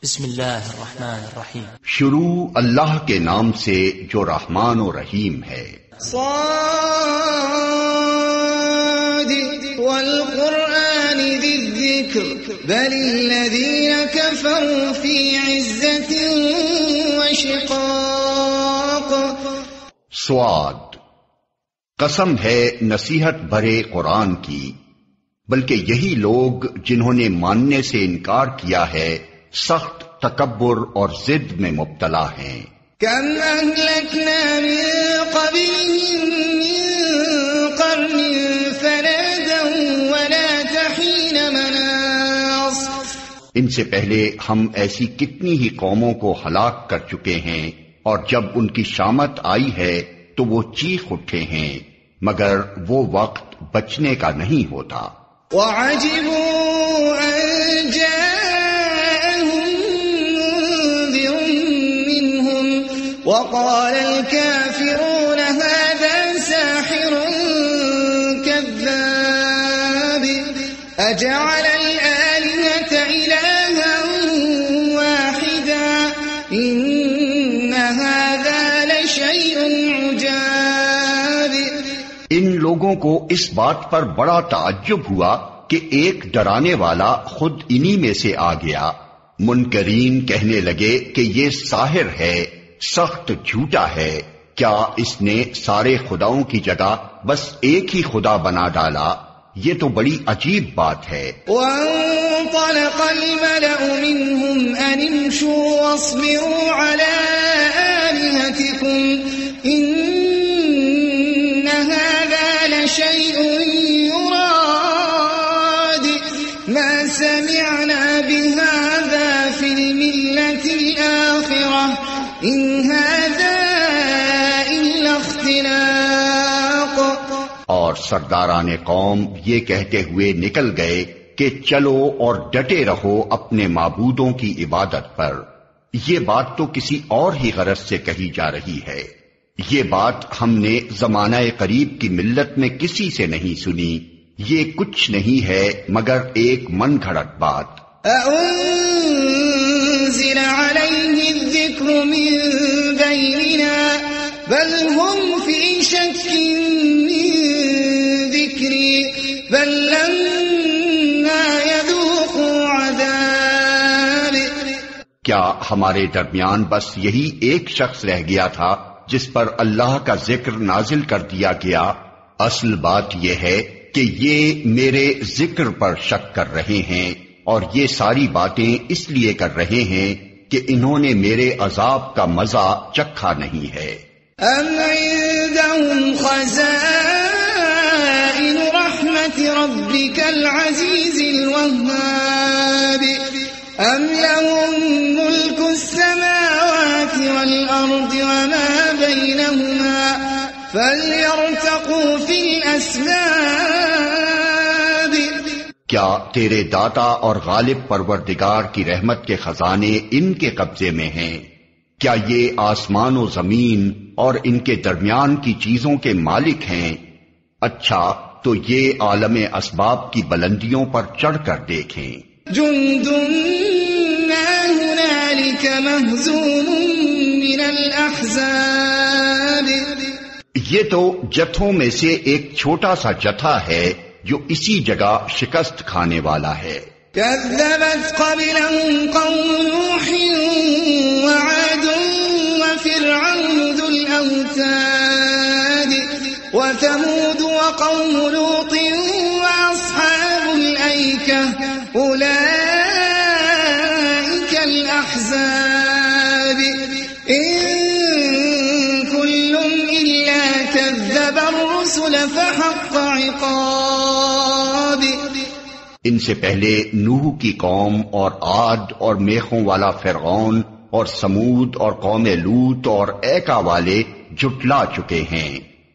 بسم اللہ الرحمن الرحیم. شروع اللہ کے نام سے جو رحمان و رحیم ہے. صاد والقرآن ذی الذکر بل الذین کفروا فی عزت وشقاق. سواد، قسم ہے نصیحت بھرے قرآن کی، بلکہ یہی لوگ جنہوں نے ماننے سے انکار کیا ہے سخت تکبر اور ضد میں مبتلا ہیں. کم اہلکنا من قبلہم من قرن فنادوا ولا تحین مناص. ان سے پہلے ہم ایسی کتنی ہی قوموں کو ہلاک کر چکے ہیں، اور جب ان کی شامت آئی ہے تو وہ چیخ اٹھے ہیں، مگر وہ وقت بچنے کا نہیں ہوتا. وعجبوا ان جاءهم منذر منهم وقال الكافرون هذا ساحر كذاب أجعل الآلهة إلها واحدا إن هذا لشيء عجاب. ان لوگوں کو اس بات پر بڑا تعجب ہوا کہ ایک ڈرانے والا خود انہی میں سے آ گیا. منکرین کہنے لگے کہ یہ ساحر ہے، سخت جھوٹا ہے. کیا اس نے سارے خداؤں کی جگہ بس ایک ہی خدا بنا ڈالا؟ یہ تو بڑی عجیب بات ہے. وانطلق الملأ منهم أن امشوا واصبروا على آلهتكم إن هذا لشيء يراد ما سمعنا بهذا في الملة الآخرة إن هذا إلا اختلاق. اور سرداران قوم یہ کہتے ہوئے نکل گئے کہ چلو اور ڈٹے رہو اپنے معبودوں کی عبادت پر. یہ بات تو کسی اور ہی غرض سے کہی جا رہی ہے. یہ بات ہم نے زمانہ قریب کی ملت میں کسی سے نہیں سنی. یہ کچھ نہیں ہے مگر ایک من گھڑت بات. أأنزل عليه الذكر من بيننا بل هم في شك من ذكري بل لما يذوقوا عذاب. کیا ہمارے درمیان بس یہی ایک شخص رہ گیا تھا جس پر اللہ کا ذکر نازل کر دیا گیا؟ اصل بات یہ ہے کہ یہ میرے ذکر پر شک کر رہے ہیں، اور یہ ساری باتیں اس لیے کر رہے ہیں کہ انہوں نے میرے عذاب کا مزہ چکھا نہیں ہے. أم عندهم خزائن رحمة ربك العزيز الوهاب أم لهم ملك السماوات والأرض وما بينهما فليرتقوا في الأسباب. کیا تیرے داتا اور غالب پروردگار کی رحمت کے خزانے ان کے قبضے میں ہیں؟ کیا یہ آسمان و زمین اور ان کے درمیان کی چیزوں کے مالک ہیں؟ اچھا تو یہ عالم اسباب کی بلندیوں پر چڑھ کر دیکھیں. جند ما هنالك مهزوم من الأحزاب. یہ تو جتھوں میں سے ایک چھوٹا سا جتھا ہے جو اسی جگہ شکست کھانے والا ہے. كذبت قبلهم قوم نوح وعاد وفرعون ذو الأوتاد وثمود وقوم لوط وأصحاب الأيكة أولئك الأحزاب إن كل إلا كذب الرسل فحق عقاب. ان سے پہلے نوح کی قوم اور عاد اور میخوں والا فرعون اور سمود اور قوم لوط اور ایکا والے جھٹلا چکے ہیں.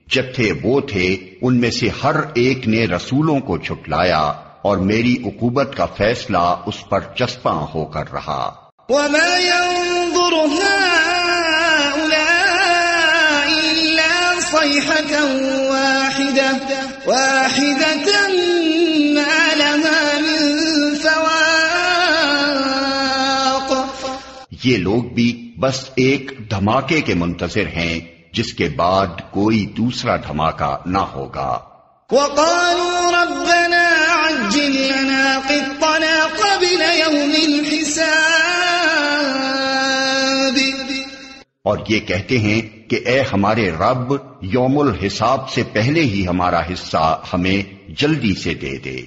جتھے وہ تھے ان میں سے ہر ایک نے رسولوں کو جھٹلایا، اور میری عقوبت کا فیصلہ اس پر چسپاں ہو کر رہا. وما ينظر هؤلاء إلا صيحة واحدة ما لها من فواق. یہ لوگ بھی بس ایک دھماکے کے منتظر ہیں جس کے بعد کوئی دوسرا دھماکہ نہ ہوگا. وقالوا ربنا عجل لنا قطنا قبل يوم الحساب. اور یہ کہتے ہیں کہ اے ہمارے رب یوم الحساب سے پہلے ہی ہمارا حصہ ہمیں جلدی سے دے دے.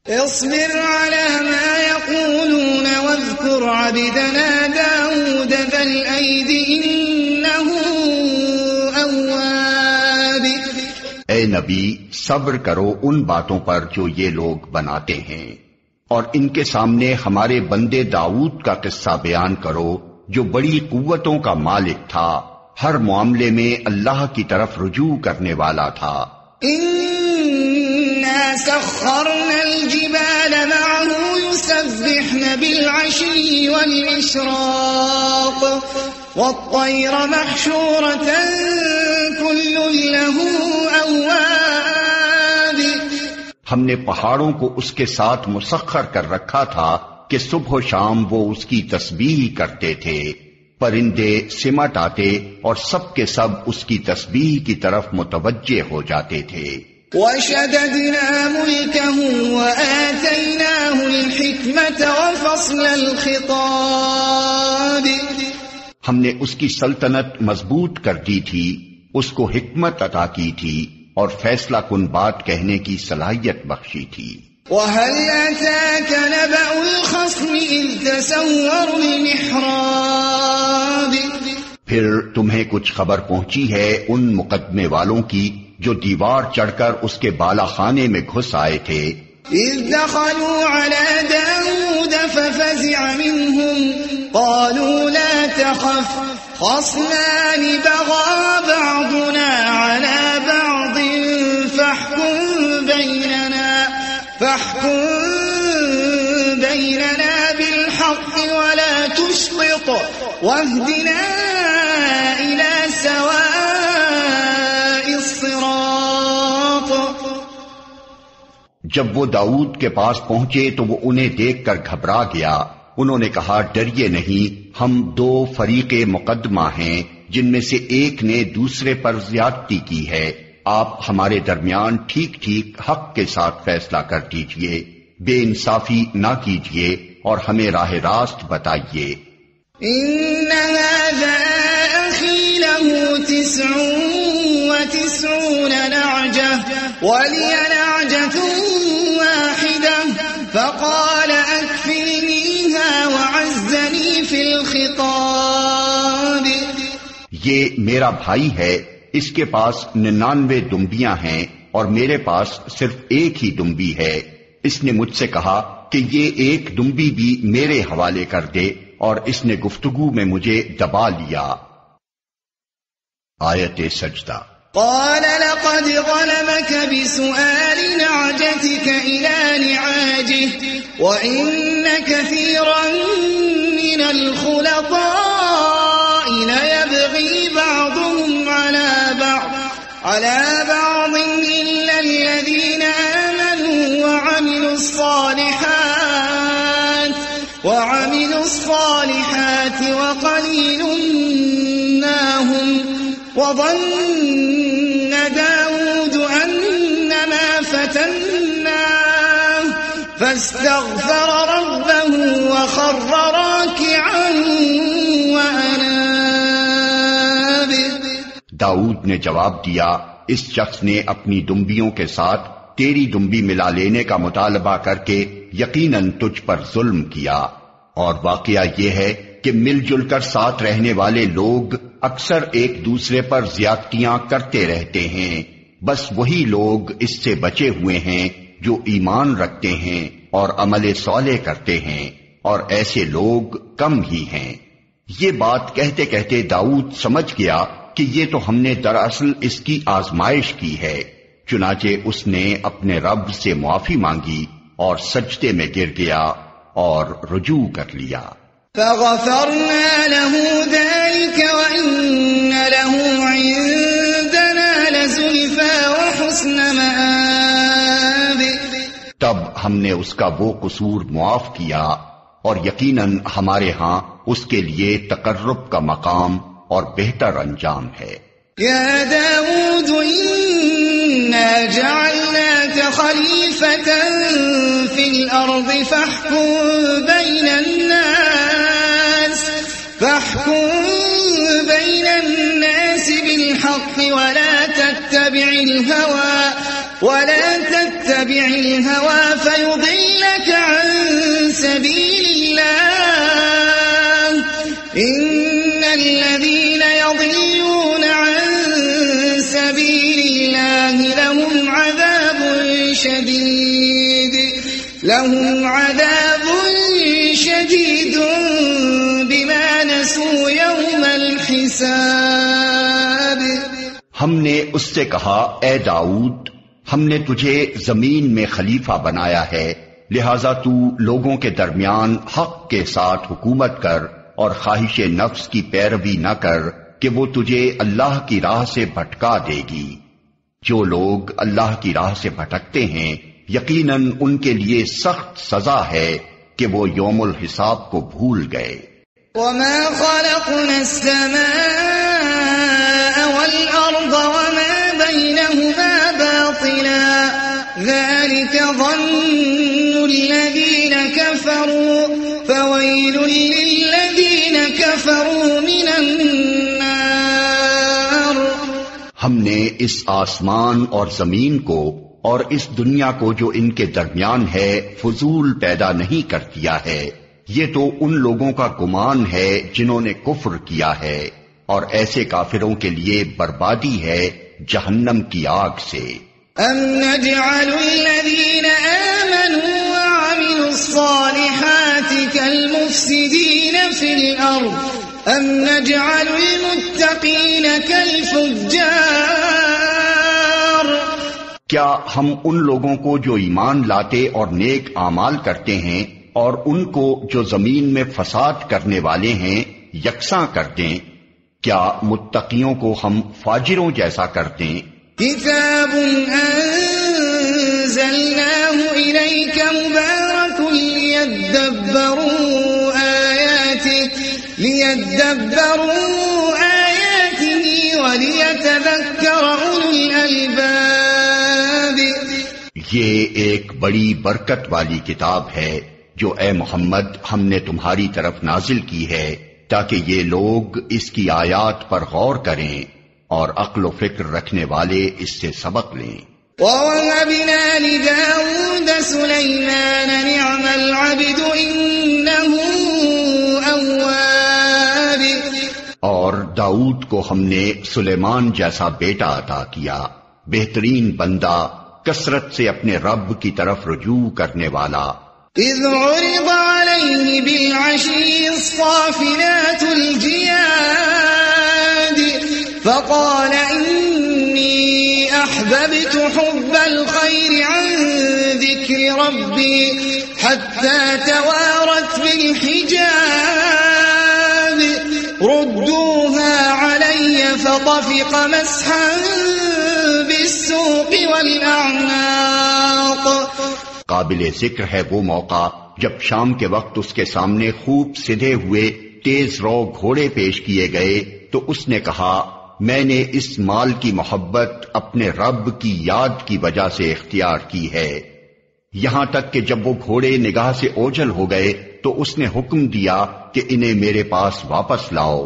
اصبر على ما يقولون واذكر عبدنا داود ذا الأيد إنه أواب. اے نبی صبر کرو ان باتوں پر جو یہ لوگ بناتے ہیں، اور ان کے سامنے ہمارے بندے داؤد کا قصہ بیان کرو جو بڑی قوتوں کا مالک تھا، ہر معاملے میں اللہ کی طرف رجوع کرنے والا تھا. إنا سخرنا الجبال معه يسبحن بالعشي والإشراق والطير محشورة كل له أواب. ہم نے پہاڑوں کو اس کے ساتھ مسخر کر رکھا تھا کہ صبح و شام وہ اس کی تسبیح کرتے تھے. پرندے سمٹ آتے اور سب کے سب اس کی تسبیح کی طرف متوجہ ہو جاتے تھے. وشددنا ملكه وآتيناه الحكمة وفصل الخطاب. ہم نے اس کی سلطنت مضبوط کر دی تھی، اس کو حکمت عطا کی تھی اور فیصلہ کن بات کہنے کی صلاحیت بخشی تھی. وهل أتاك نبأ الخصم إذ تسوروا المحراب. پھر تمہیں کچھ خبر پہنچی ہے ان مقدمے والوں کی جو دیوار چڑھ کر اس کے بالا خانے میں گھس آئے تھے. إذ دخلوا على داود ففزع منهم قالوا لا تخف خصمان بغى بعضنا على بعض فاحكم بيننا بالحق ولا تشطط واهدنا إلى سواء الصراط. جب وہ داؤد کے پاس پہنچے تو وہ انہیں دیکھ کر گھبرا گیا. انہوں نے کہا ڈریے نہیں، ہم دو فریق مقدمہ ہیں جن میں سے ایک نے دوسرے پر زیادتی کی ہے. آپ ہمارے درمیان ٹھیک ٹھیک حق کے ساتھ فیصلہ کر دیجئے، بے انصافی نہ کیجئے اور ہمیں راہ راست بتائیے. إن هذا أخي له 99 نعجة ولي نعجة واحدة فقال أكفلنيها وعزني في الخطاب. یہ میرا بھائی ہے، اس کے پاس 99 دمبیاں ہیں اور میرے پاس صرف ایک ہی دمبی ہے. اس نے مجھ سے کہا کہ یہ ایک دمبی بھی میرے حوالے کر دے اور اس نے گفتگو میں مجھے دبا لیا. آیت سجدہ. قال لقد ظلمك بسؤال نعجتك إلى نعاجه وإن كثيرا من الخلطاء ليبغي بعضهم على بعض إلا الذين آمنوا وعملوا الصالحات وقليل ما هم وظن داود أنما فتناه فاستغفر ربه وخر راكعا وأناب. داؤد نے جواب دیا، اس شخص نے اپنی دمبیوں کے ساتھ تیری دمبی ملا لینے کا مطالبہ کر کے یقیناً تجھ پر ظلم کیا. اور واقعہ یہ ہے کہ مل جل کر ساتھ رہنے والے لوگ اکثر ایک دوسرے پر زیادتیاں کرتے رہتے ہیں. بس وہی لوگ اس سے بچے ہوئے ہیں جو ایمان رکھتے ہیں اور عمل صالح کرتے ہیں، اور ایسے لوگ کم ہی ہیں. یہ بات کہتے کہتے داؤد سمجھ گیا کہ یہ تو ہم نے دراصل اس کی آزمائش کی ہے. چنانچہ اس نے اپنے رب سے معافی مانگی اور سجدے میں گر گیا اور رجوع کر لیا. فغفرنا له ذلك وإن له عندنا لزلفى وحسن مآب. تب ہم نے اس کا وہ قصور معاف کیا اور یقیناً ہمارے ہاں اس کے لیے تقرب کا مقام اور بہتر انجام ہے۔ يا داود إنا جعلناك خليفة في الأرض فاحكم بين الناس بالحق ولا تتبع الهوى فيضلك عن سبيل الله إن الذين يضلون عن سبيل الله لهم عذاب شديد بما نسوا يوم الحساب۔ ہم نے اس سے کہا، اے داؤد، ہم نے تجھے زمین میں خلیفہ بنایا ہے، لہذا تو لوگوں کے درمیان حق کے ساتھ حکومت کر اور خواہش نفس کی پیروی نہ کر کہ وہ تجھے اللہ کی راہ سے بھٹکا دے گی۔ جو لوگ اللہ کی راہ سے بھٹکتے ہیں یقیناً ان کے لیے سخت سزا ہے کہ وہ یوم الحساب کو بھول گئے۔ وما خلقنا السماء والأرض وما بينهما باطلا ذلك ظن الذين كفروا فويل للذين كفروا من النار۔ ہم نے اس آسمان اور زمین کو اور اس دنیا کو جو ان کے درمیان ہے فضول پیدا نہیں کر دیا ہے، یہ تو ان لوگوں کا گمان ہے جنہوں نے کفر کیا ہے، اور ایسے کافروں کے لیے بربادی ہے جہنم کی آگ سے۔ ام نجعل الذین آمنوا وعملوا الصالحات كالمفسدین فی الارض ام نجعل المتقین كالفجار۔ کیا ہم ان لوگوں کو جو ایمان لاتے اور نیک اعمال کرتے ہیں اور ان کو جو زمین میں فساد کرنے والے ہیں یکساں کر دیں؟ کیا متقیوں کو ہم فاجروں جیسا کر دیں؟ کتاب انزلناه الیک مبارک لیدبروا آیاته ولیتذکر اولو الالباب۔ یہ ایک بڑی برکت والی کتاب ہے جو اے محمد ہم نے تمہاری طرف نازل کی ہے تاکہ یہ لوگ اس کی آیات پر غور کریں اور عقل و فکر رکھنے والے اس سے سبق لیں۔ وَوَهَبْنَا لِدَاوُودَ سُلَيْمَانَ نِعْمَ الْعَبْدُ إِنَّهُ أَوَّابٌ۔ اور داؤد کو ہم نے سلیمان جیسا بیٹا عطا کیا، بہترین بندہ، کثرت سے اپنے رب کی طرف رجوع کرنے والا۔ اذ عرض عليه بالعشي الصافنات الجياد فقال إني أحببت حب الخير عن ذكر ربي حتى توارت بالحجاب ردوها علي فطفق مسحا بالسوق والأعناق۔ قابل ذکر ہے وہ موقع جب شام کے وقت اس کے سامنے خوب سدھے ہوئے تیز رو گھوڑے پیش کیے گئے تو اس نے کہا، میں نے اس مال کی محبت اپنے رب کی یاد کی وجہ سے اختیار کی ہے، یہاں تک کہ جب وہ گھوڑے نگاہ سے اوجھل ہو گئے تو اس نے حکم دیا کہ انہیں میرے پاس واپس لاؤ،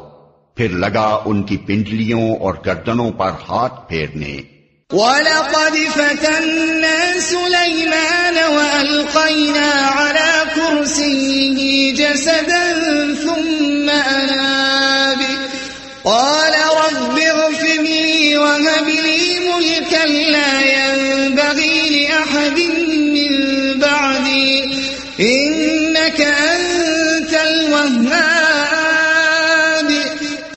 پھر لگا ان کی پنڈلیوں اور گردنوں پر ہاتھ پھیرنے۔ وَلَقَدْ فَتَنَّا سُلَيْمَانَ وَأَلْقَيْنَا عَلَى كُرْسِيِّهِ جَسَدًا ثُمَّ أَنَابَ قَالَ رَبِّ اغْفِرْ لِي وَهَبْ لِي مُلْكًا لَّا يَنبَغِي لِأَحَدٍ مِّن بَعْدِي إِنَّكَ أَنتَ الْوَهَّابُ۔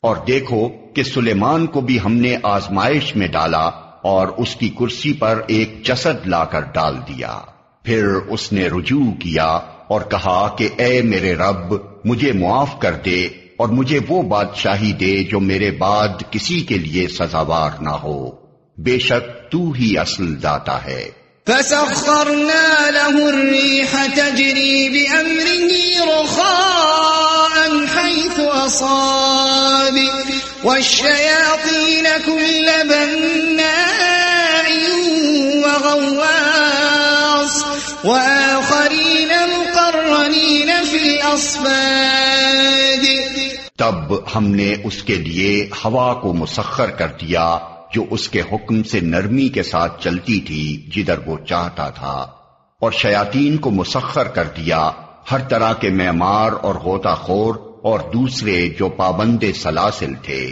اور دیکھو کہ سلیمان کو بھی ہم نے آزمائش میں ڈالا اور اس کی کرسی پر ایک جسد لا کر ڈال دیا، پھر اس نے رجوع کیا اور کہا کہ اے میرے رب، مجھے معاف کر دے اور مجھے وہ بادشاہی دے جو میرے بعد کسی کے لیے سزاوار نہ ہو، بے شک تو ہی اصل داتا ہے۔ فسخرنا له الريح تجري بأمره رخاء حيث أصاب والشياطين كل بناء وغواص وآخرين مقرنين في الأصفاد. تب ہم نے اس کے لیے ہوا کو مسخر کر دیا جو اس کے حکم سے نرمی کے ساتھ چلتی تھی جدھر وہ چاہتا تھا، اور شیاطین کو مسخر کر دیا ہر طرح کے معمار اور غوطہ خور اور دوسرے جو پابند سلاسل تھے.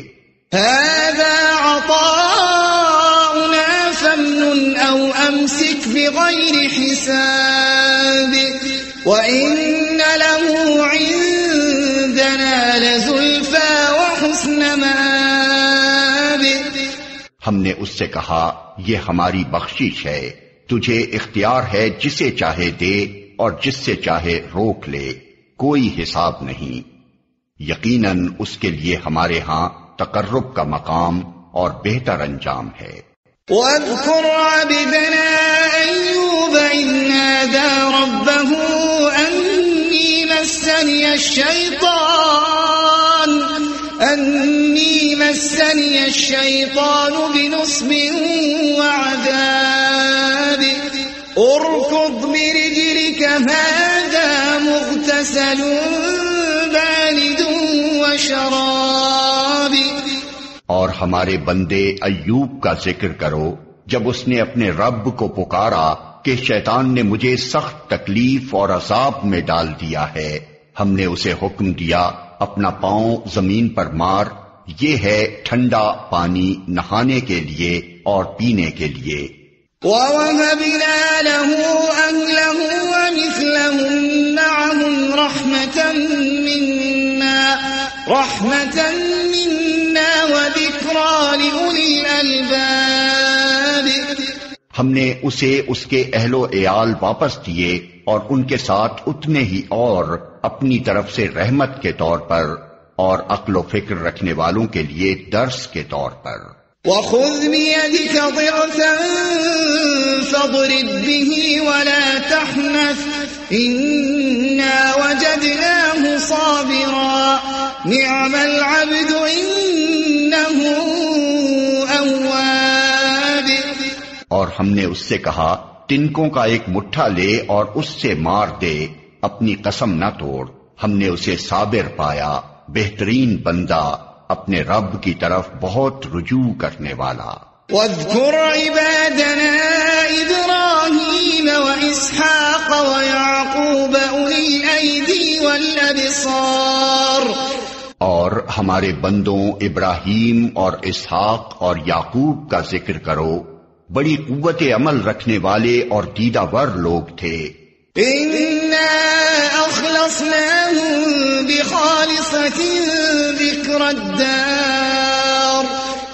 هذا عطاؤنا فامنن او امسك بغير حساب وان له عندنا لزلفى وحسن مآب. ہم نے اس سے کہا یہ ہماری بخشش ہے، تجھے اختیار ہے جسے چاہے دے اور جس سے چاہے روک لے، کوئی حساب نہیں. یقیناً اس کے لیے ہمارے ہاں تقرب کا مقام اور بہتر انجام ہے. واذكر عبدنا أيوب إذ نادى ربه أني مسني الشيطان بنصب وعذاب اركض برجلك هذا مغتسل بارد وشراب. اور ہمارے بندے ایوب کا ذکر کرو جب اس نے اپنے رب کو پکارا کہ شیطان نے مجھے سخت تکلیف اور عذاب میں ڈال دیا ہے. ہم نے اسے حکم دیا اپنا پاؤں زمین پر مار، یہ ہے ٹھنڈا پانی نہانے کے لیے اور پینے کے لیے. وَوَهَبْنَا لَهُ أَهْلَهُ وَمِثْلَهُمْ مَعَهُمْ رَحْمَةً مِنَّا وَذِكْرَى لِأُولِي الْأَلْبَابِ. ہم نے اسے اس کے اہل و عیال واپس دیے اور ان کے ساتھ اتنے ہی اور اپنی طرف سے رحمت کے طور پر اور عقل و فکر رکھنے والوں کے لیے درس کے طور پر. وَخُذْ بِيَدِكَ ضِغْثًا فَاضْرِبْ بِهِ وَلَا تَحْنَثْ إِنَّا وَجَدْنَاهُ صَابِرًا نِعْمَ الْعَبْدُ إِنَّهُ أَوَّابٌ. اور ہم نے اس سے کہا تنکوں کا ایک مٹھا لے اور اس سے مار دے، اپنی قسم نہ توڑ، ہم نے اسے صابر پایا، بہترین بندہ، اپنے رب کی طرف بہت رجوع کرنے والا. واذكر عبادنا إبراهيم وإسحاق ويعقوب أولي الأيدي والأبصار. اور ہمارے بندوں ابراہیم اور اسحاق اور یعقوب کا ذکر کرو، بڑی قوت عمل رکھنے والے اور دیدہ ور لوگ تھے. إنا أخلصناهم بخالصة ذكر الدار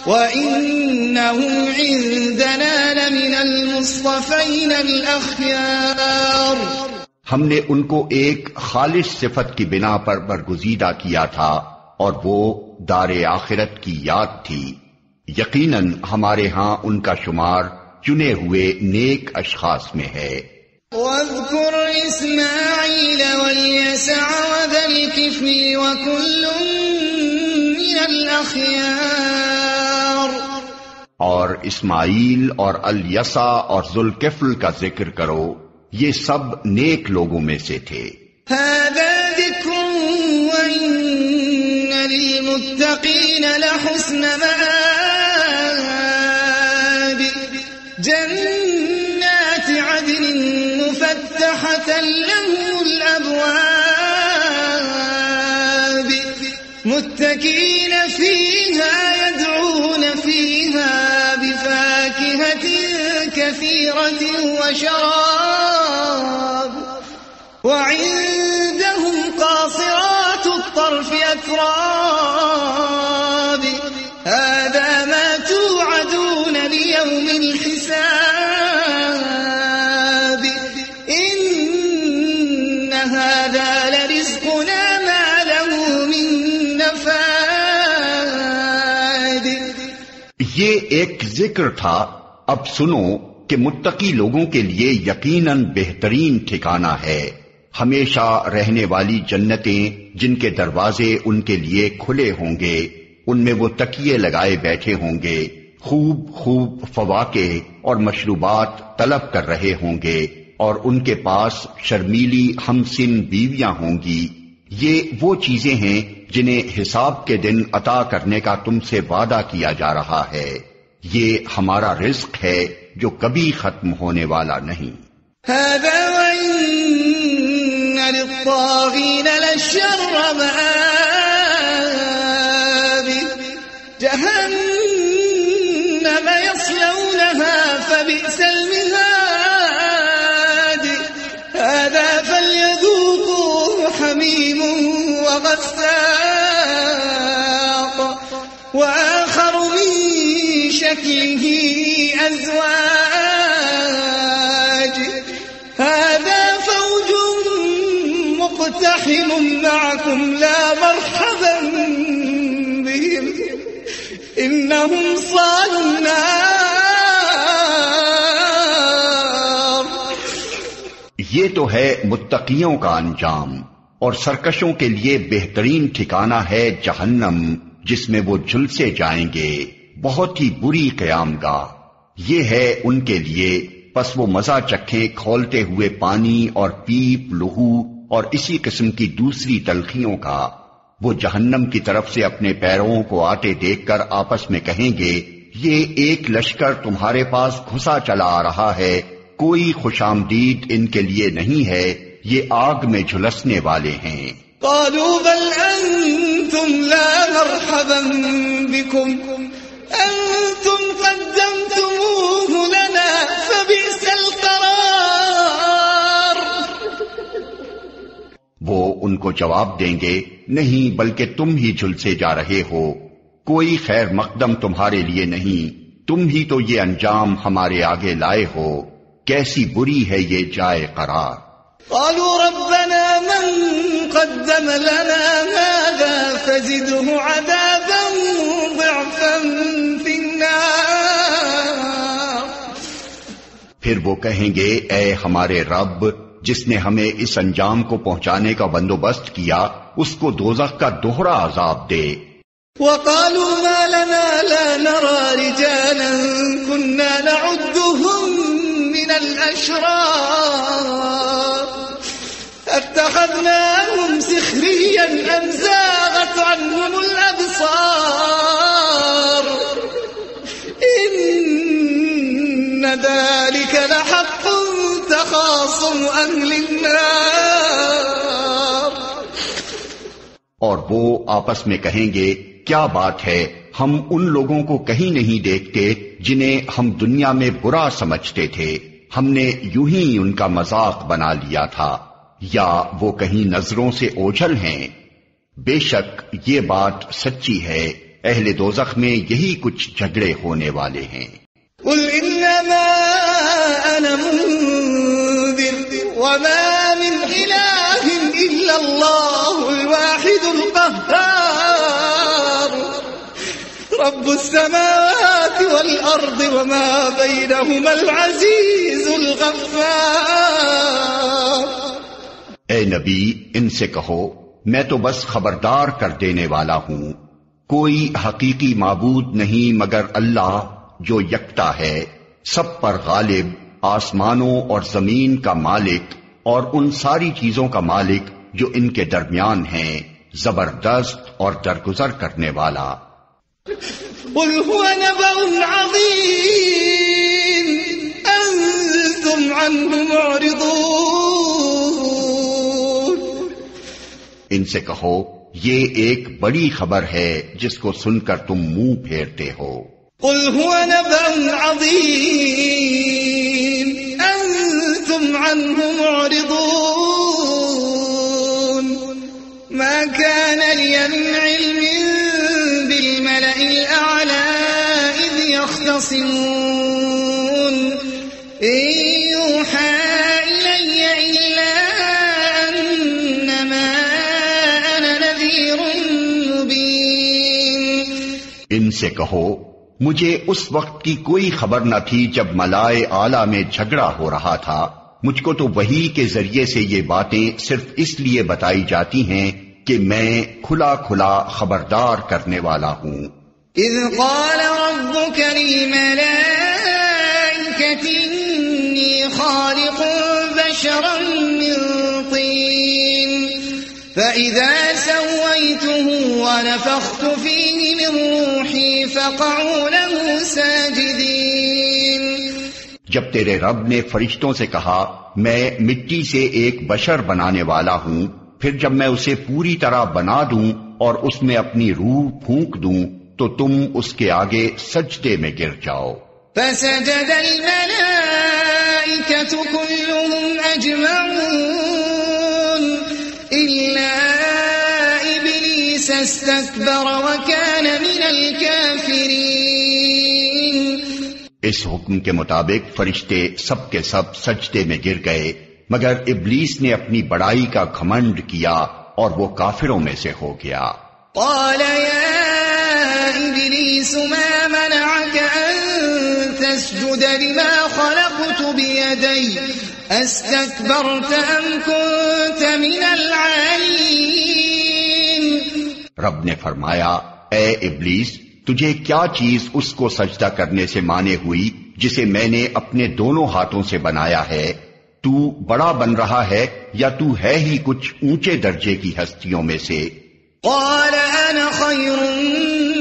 وإنهم عندنا لمن المصطفين الأخيار. ہم نے ان کو ایک خالص صفت کی بنا پر برگزیدہ کیا تھا اور وہ دار آخرت کی یاد تھی. یقیناً ہمارے ہاں ان کا شمار چنے ہوئے نیک اشخاص میں ہے. واذكر إسماعيل واليسع وذا الكفل وكل من الأخيار. اور اسماعیل اور الیسع اور ذوالکفل کا ذکر کرو، یہ سب نیک لوگوں میں سے تھے. هذا ذكر وإن للمتقين لحسن مآب. جنات عدن مفتحة لهم الأبواب متكئين فيها يدعون فيها بفاكهة كثيرة وشراب وعندهم قاصرات الطرف أتراب. هذا ما توعدون ليوم الحساب إن هذا لرزقنا ما له من نفاد. یہ ایک ذکر تھا، اب سنو کہ متقی لوگوں کے لیے یقیناً بہترین ٹھکانہ ہے ہمیشہ رہنے والی جنتیں جن کے دروازے ان کے لیے کھلے ہوں گے، ان میں وہ تکیے لگائے بیٹھے ہوں گے، خوب خوب فواکہ اور مشروبات طلب کر رہے ہوں گے، اور ان کے پاس شرمیلی ہمسن بیویاں ہوں گی۔ یہ وہ چیزیں ہیں جنہیں حساب کے دن عطا کرنے کا تم سے وعدہ کیا جا رہا ہے، یہ ہمارا رزق ہے جو کبھی ختم ہونے والا نہیں۔ هذا وإن للطاغين لشر مآب جهنم يصلونها فبئس المهاد هذا فليذوقوه حميم وغساق وآخر من شكله أزواج هذا فوج مقتحم معكم لا مرحبا بهم إنهم صالوا النار۔ یہ تو ہے متقیوں کا انجام، اور سرکشوں کے لیے بہترین ٹھکانہ ہے جہنم جس میں وہ جھلسے جائیں گے، بہت ہی بری قیام گاہ یہ ہے ان کے لیے۔ پس وہ مزہ چکھیں کھولتے ہوئے پانی اور پیپ لہو اور اسی قسم کی دوسری تلخیوں کا۔ وہ جہنم کی طرف سے اپنے پیروں کو آتے دیکھ کر آپس میں کہیں گے، یہ ایک لشکر تمہارے پاس گھسا چلا آ رہا ہے، کوئی خوش آمدید ان کے لیے نہیں ہے، یہ آگ میں جھلسنے والے ہیں۔ قالوا بل أنتم لا مرحبا بكم أنتم قدمتموه لنا فبئس القرار۔ وہ ان کو جواب دیں گے، نہیں بلکہ تم ہی جھلسے جا رہے ہو، کوئی خیر مقدم تمہارے لیے نہیں، تم ہی تو یہ انجام ہمارے آگے لائے ہو، کیسی بری ہے یہ جائے قرار۔ قالوا ربنا من قدم لنا هذا فزده عذابا ضعفا في النار۔ پھر وہ کہیں گے، اے ہمارے رب جس نے ہمیں اس انجام کو پہنچانے کا بندوبست کیا، اس کو دوزخ کا دوہرا عذاب دے۔ وقالوا ما لنا لا نرى رجالا كنا نعدهم من الأشرار اتخذناهم سخريا أم زاغت عنهم الأبصار إن ذلك لحق تخاصم أهل النار۔ اور وہ آپس میں کہیں گے، کیا بات ہے، ہم ان لوگوں کو کہیں نہیں دیکھتے جنہیں ہم دنیا میں برا سمجھتے تھے، ہم نے یوں ہی ان کا مذاق بنا لیا تھا، یا وہ کہیں نظروں سے اوجھل ہیں؟ بے شک یہ بات سچی ہے، اہل دوزخ میں یہی کچھ جھگڑے ہونے والے ہیں۔ قل انما انا منذر وما من اله الا الله الواحد القهار رب السماوات والارض وما بينهما العزيز الغفار۔ اے نبی ان سے کہو، میں تو بس خبردار کر دینے والا ہوں، کوئی حقیقی معبود نہیں مگر اللہ جو یکتا ہے، سب پر غالب، آسمانوں اور زمین کا مالک اور ان ساری چیزوں کا مالک جو ان کے درمیان ہیں، زبردست اور درگزر کرنے والا۔ قل هو نبأ عظيم أنتم عنه معرضون۔ ان سے کہو، یہ ایک بڑی خبر ہے جس کو سن کر تم منہ پھیرتے ہو۔ قل هو نبأ عظيم أنتم عنه معرضون ما كان لي من علم بالملأ الأعلى إذ يختصمون إن يوحى إلي إلا أنما أنا نذير مبين۔ ان سے کہو، مجھے اس وقت کی کوئی خبر نہ تھی جب ملائے اعلیٰ میں جھگڑا ہو رہا تھا. مجھ کو تو وحی کے ذریعے سے یہ باتیں صرف اس لیے بتائی جاتی ہیں کہ میں کھلا کھلا خبردار کرنے والا ہوں. اذ قال ربك للملائكة إني خالق بشرا من طين فإذا سويته ونفخت فيه من روحي فقعوا له ساجدين. جب تیرے رب نے فرشتوں سے کہا میں مٹی سے ایک بشر بنانے والا ہوں، پھر جب میں اسے پوری طرح بنا دوں اور اس میں اپنی روح پھونک دوں تو تم اس کے آگے سجدے میں گر جاؤ. فسجد الملائكة كلهم أجمعون إلا إبليس استكبر وكان من الكافرين. اس حکم کے مطابق فرشتے سب کے سب سجدے میں گر گئے مگر ابلیس نے اپنی بڑائی کا گھمنڈ کیا اور وہ کافروں میں سے ہو گیا. قال يا إبليس ما منعك أن تسجد لما خلقت بيدي استكبرت أم كنت من العالين. رب نے فرمایا اے ابلیس تجھے کیا چیز اس کو سجدہ کرنے سے مانے ہوئی جسے میں نے اپنے دونوں ہاتھوں سے بنایا ہے؟ تو بڑا بن رہا ہے یا تو ہے ہی کچھ اونچے درجے کی ہستیوں میں سے؟ قال أنا خير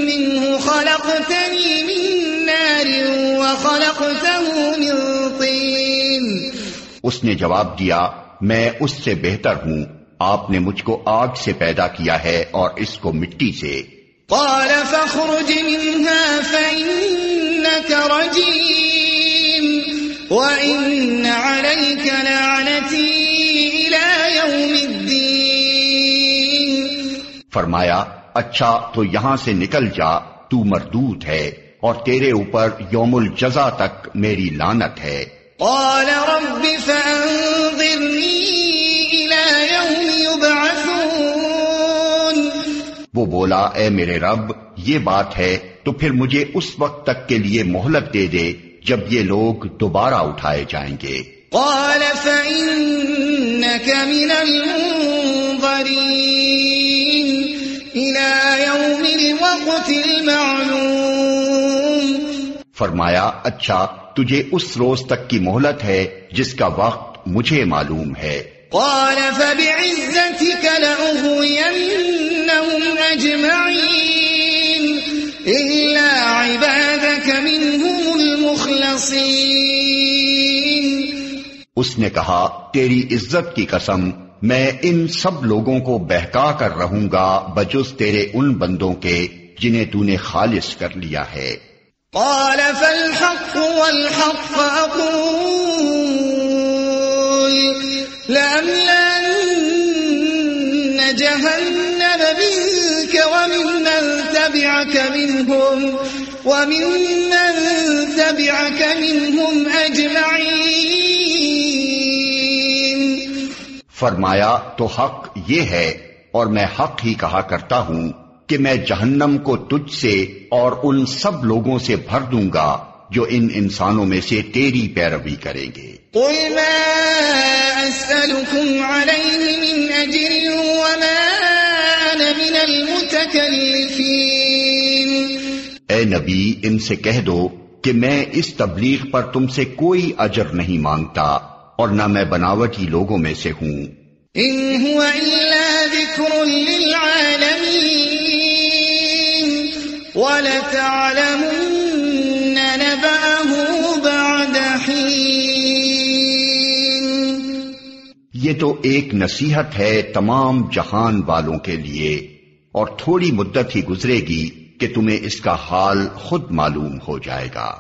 منه خلقتني من نار وخلقته من طين. اس نے جواب دیا میں اس سے بہتر ہوں، آپ نے مجھ کو آگ سے پیدا کیا ہے اور اس کو مٹی سے. قال فاخرج منها فإنك رجيم وإن عليك لعنتي إلى يوم الدين. فرمایا اچھا تو یہاں سے نکل جا، تو مردود ہے اور تیرے اوپر یوم الجزا تک میری لعنت ہے. قال رب فأنظرني إلى يوم يبعثون. وہ بولا اے میرے رب یہ بات ہے تو پھر مجھے اس وقت تک کے لیے مہلت دے دے جب یہ لوگ دوبارہ اٹھائے جائیں گے. قال فإنك من المنظرين إلى يوم الوقت المعلوم. فرمایا اچھا تجھے اس روز تک کی مہلت ہے جس کا وقت مجھے معلوم ہے. قال فبعزتك لأغوينهم أجمعين إلا عبادك منهم المخلصين. اس نے کہا تیری عزت کی قسم میں ان سب لوگوں کو بہکا کر رہوں گا بجز تیرے ان بندوں کے جنہیں تو نے خالص کر لیا ہے. قال فالحق والحق أقول لأملأن جهنم منك وممن تبعك منهم أجمعين. فرمایا تو حق یہ ہے اور میں حق ہی کہا کرتا ہوں کہ میں جہنم کو تجھ سے اور ان سب لوگوں سے بھر دوں گا جو ان انسانوں میں سے تیری پیروی کریں گے. قل ما أسألكم عليه من أجر وما أنا من المتكلفين. اے نبی ان سے کہہ دو کہ میں اس تبلیغ پر تم سے کوئی اجر نہیں مانگتا اور نہ میں بناوٹی لوگوں میں سے ہوں. إن هو إلا ذكر للعالمين وَلَتَعْلَمُنَّ نَبَأَهُ بَعْدَ حِينٍ. یہ تو ایک نصیحت ہے تمام جہان والوں کے لیے اور تھوڑی مدت ہی گزرے گی کہ تمہیں اس کا حال خود معلوم ہو جائے گا.